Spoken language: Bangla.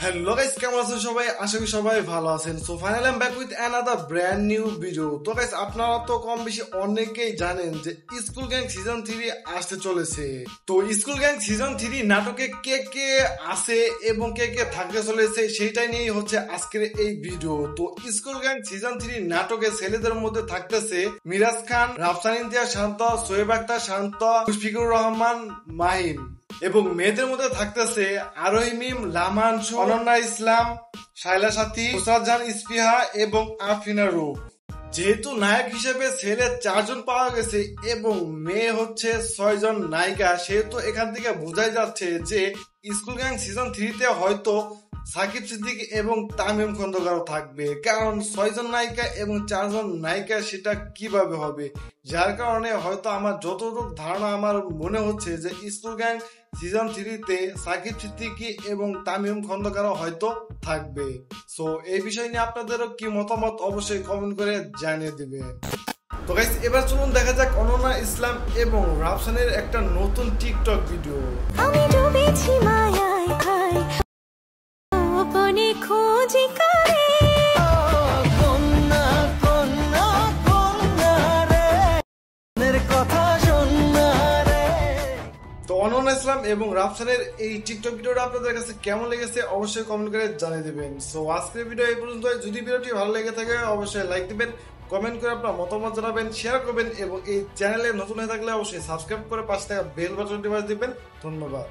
হ্যালো গাইস, কেমন আছেন সবাই? আশা করি সবাই ভালো আছেন। So finally I am back with another brand new video. তো গাইস, আপনারা তো কম বেশি অনেকেই জানেন যে স্কুল গ্যাং সিজন 3 আসতে চলেছে। তো স্কুল গ্যাং সিজন 3 নাটকে কে কে আছে এবং কে কে থাকতে চলেছে সেইটাই নিয়েই হচ্ছে আজকের এই ভিডিও। তো স্কুল গ্যাং সিজন 3 নাটকে ছেলেদের মধ্যে থাকতেছে মিরাজ খান, রাফসান ইমতিয়াজ শান্ত, সোয়েব আক্তার শান্ত, মুশফিকুর রহমান মাহিম, এবং মেয়েদের মধ্যে থাকতেছে আরোহী মিম, লামানসু, অনন্যা ইসলাম, শাইলা সাথী, নুসরাত জাহান ইস্পিহা এবং আফরিনা রূপ। যেহেতু নায়ক হিসেবে ছেলে 4 জন পাওয়া গেছে এবং মেয়ে হচ্ছে 6 জন নায়িকা, সেহেতু এখান থেকে বোঝাই যাচ্ছে যে স্কুল গ্যাং সিজন 3 তে হয়তো সাকিব সিদ্দিকী এবং তামিম খন্দকারও থাকবে। কারণ 6 জন নায়িকা এবং 4 জন নায়িকা সেটা কিভাবে হবে, যার কারণে হয়তো আমার যতটুকু ধারণা আমার মনে হচ্ছে যে স্কুল গ্যাং সিজন 3 তে সাকিব সিদ্দিকী এবং তামিম খন্দকারও হয়তো থাকবে। সো এই বিষয় নিয়ে আপনাদেরও কি মতামত অবশ্যই কমেন্ট করে জানিয়ে দিবেন। তো গাইস, এবার চলুন দেখা যাক অনন্যা ইসলাম এবং রাফসানের একটা নতুন টিকটক ভিডিও। আমি ডুবেছি মায়ায় হায় আপনি খোঁজি করে কন্যা কন্যা কন্যা রে মনের কথা শোনা রে। তো অনন্যা ইসলাম এবং রাফসানের এই টিকটক ভিডিওটা আপনাদের কাছে কেমন লেগেছে অবশ্যই কমেন্ট করে জানিয়ে দিবেন। সো আজকের ভিডিও এই পর্যন্ত। যদি ভিডিওটি ভালো লেগে থাকে অবশ্যই লাইক দিবেন, কমেন্ট করে আপনার মতামত জানাবেন, শেয়ার করবেন এবং এই চ্যানেলে নতুন হয়ে থাকলে অবশ্যই সাবস্ক্রাইব করে পাশে থাকা বেল বাটনটি বাজিয়ে দিবেন। ধন্যবাদ।